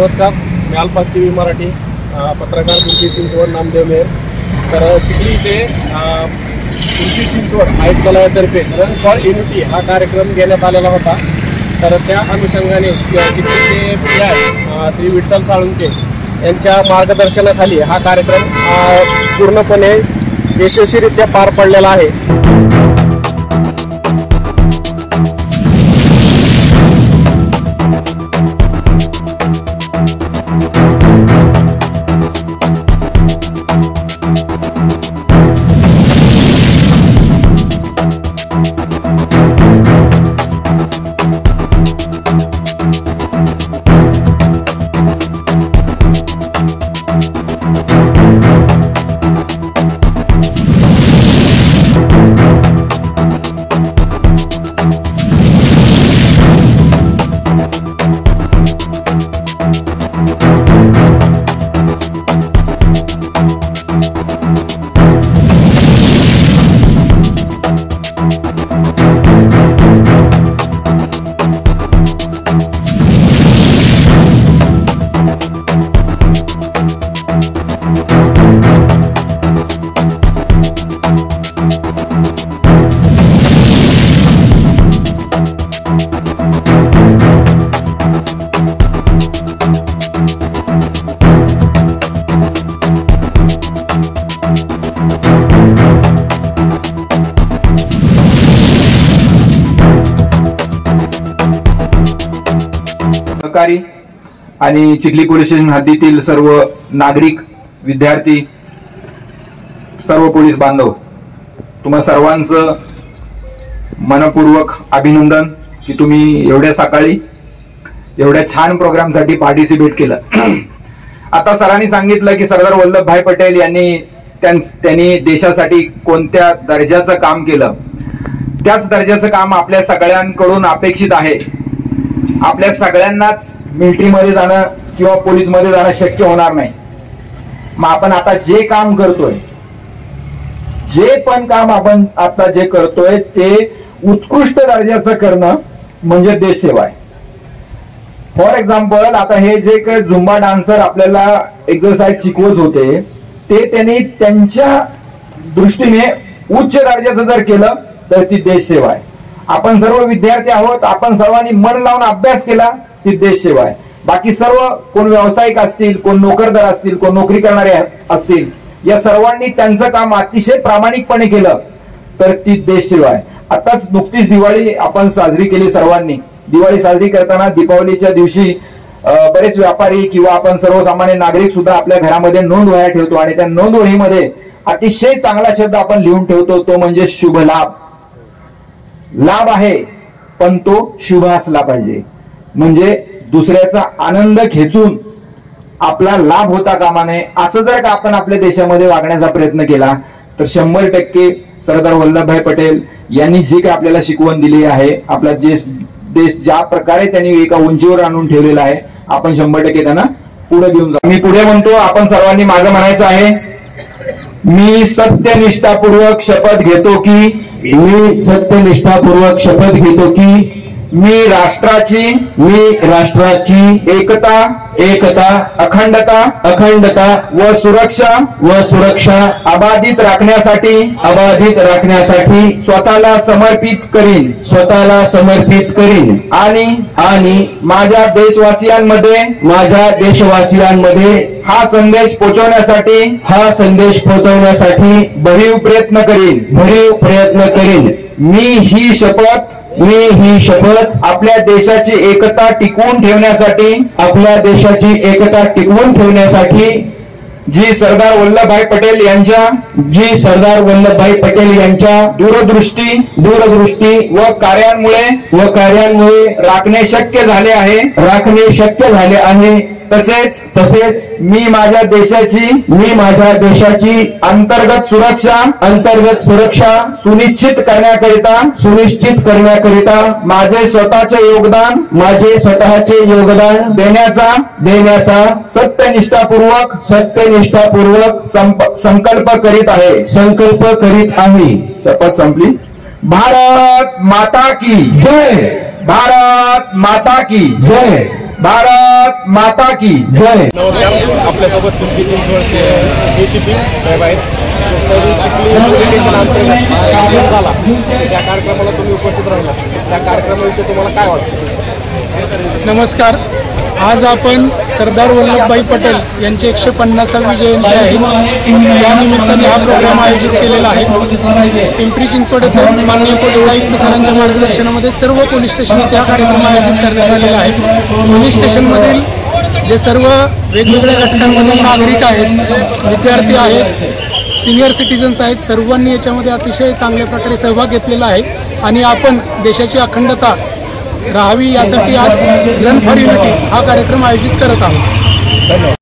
नमस्कार, मी अल्फास टीव्ही मराठी पत्रकार पिंपरी चिंचवड नामदेव मेहर. तर चिखली इथे पिंपरी चिंचवड आयुक्तालयातर्फे रन फॉर युनिटी हा कार्यक्रम घेण्यात आलेला होता. तर त्या अनुषंगाने चिखलीचे पी.आय. श्री विठ्ठल साळुंके यांच्या मार्गदर्शनाखाली हा कार्यक्रम पूर्णपणे यशस्वीरित्या पार पडलेला आहे. आणि चिखली पोलीस स्टेशन हद्दीतील सर्व नागरिक, विद्यार्थी, सर्व पोलीस बांधव, तुम्हा सर्वांचं मनपूर्वक अभिनंदन की तुम्ही एवढ्या सकाळी एवढ्या छान प्रोग्रामसाठी पार्टिसिपेट केलं. आता सरांनी सांगितलं की सरदार वल्लभभाई पटेल यांनी देशासाठी कोणत्या दर्जाचं काम केलं, त्याच दर्जाचं काम आपल्या सगळ्यांकडून अपेक्षित आहे. आपल्या सगळ्यांनाच मिलिटरीमध्ये जाणं किंवा पोलीस मध्ये जाणं शक्य होणार नाही. मग आपण आता जे काम करतोय, जे पण काम आपण आता जे करतोय ते उत्कृष्ट दर्जाचं करणं म्हणजे देशसेवा आहे. फॉर एक्झाम्पल, आता हे जे काही झुंबा डान्सर आपल्याला एक्सरसाइज शिकवत होते ते त्यांनी त्यांच्या दृष्टीने उच्च दर्जाचं जर केलं तर ती देशसेवा आहे. आपण सर्व विद्यार्थी आहोत, आपण सर्वांनी मन लावून अभ्यास केला ती देशसेवा आहे. बाकी सर्व कोण व्यावसायिक असतील, कोण नोकरदार असतील, कोण नोकरी करणारे असतील, या सर्वांनी त्यांचं काम अतिशय प्रामाणिकपणे केलं तर ती देशसेवा आहे. आताच नुकतीच दिवाळी आपण साजरी केली सर्वांनी. दिवाळी साजरी करताना दीपावलीच्या दिवशी बरेच व्यापारी किंवा आपण सर्वसामान्य नागरिक सुद्धा आपल्या घरामध्ये नोंद वह्या ठेवतो आणि त्या नोंद वहीमध्ये अतिशय चांगला शब्द आपण लिहून ठेवतो, तो म्हणजे शुभ लाभ. लाभ आहे पण तो शुभ असला पाहिजे, म्हणजे दुसऱ्याचा आनंद खेचून आपला लाभ होता कामा नये. असं जर का आपण आपल्या देशामध्ये वागण्याचा प्रयत्न केला तर 100% सरदार वल्लभभाई पटेल यांनी जी काही आपल्याला शिकवण दिली आहे, आपला देश ज्या प्रकारे त्यांनी एका उंचीवर आणून ठेवलेला आहे, आपण 100% त्यांना पुढे घेऊन जा. मी पुढे म्हणतो, आपण सर्वांनी मागं म्हणायचं आहे, मी सत्यनिष्ठापूर्वक शपथ घेतो की मी राष्ट्राची एकता अखंडता व सुरक्षा अबाधित राखण्यासाठी स्वतःला समर्पित करीन आणि माझ्या देशवासियांमध्ये हा संदेश पोहोचवण्यासाठी भरीव प्रयत्न करीन. मी ही शपथ आपल्या देशाची एकता टिकवून ठेवण्यासाठी जी सरदार वल्लभभाई पटेल यांच्या दूरदृष्टी व कार्यांमुळे राखणे शक्य झाले आहे. तसेच मी माझ्या देशाची अंतर्गत सुरक्षा सुनिश्चित करण्याकरिता माझे स्वतःचे योगदान देण्याचा सत्यनिष्ठापूर्वक संकल्प करीत आहे. शपथ संपली. भारत माता की जय. भारत भारत माता की जय. नमस्कार, आपल्यासोबत पिंपरी चिंचवडचे ACP साहेब आहेत. तर चिखली एज्युकेशन अंतर्गत कार्यक्रम झाला, त्या कार्यक्रमाला तुम्ही उपस्थित राहिला, त्या कार्यक्रमाविषयी तुम्हाला काय वाटतं? नमस्कार. आज आपण सरदार वल्लभभाई पटेल यांची 150वी जयंती आहे, या निमित्ताने हा प्रोग्राम आयोजित केलेला आहे. पिंपरी चिंचवड येथे माननीय पोलीस आयुक्त सरांच्या मार्गदर्शनामध्ये सर्व पोलीस स्टेशन येथे हा कार्यक्रम आयोजित करण्यात आलेला आहे. पोलीस स्टेशनमधील जे सर्व वेगवेगळ्या घटकांमधील नागरिक आहेत, विद्यार्थी आहेत, सिनियर सिटीजन्स आहेत, सर्वांनी याच्यामध्ये अतिशय चांगल्या प्रकारे सहभाग घेतलेला आहे आणि आपण देशाची अखंडता राहावी यासाठी आज रन फॉर युनिटी हा कार्यक्रम आयोजित करत आहोत. धन्यवाद.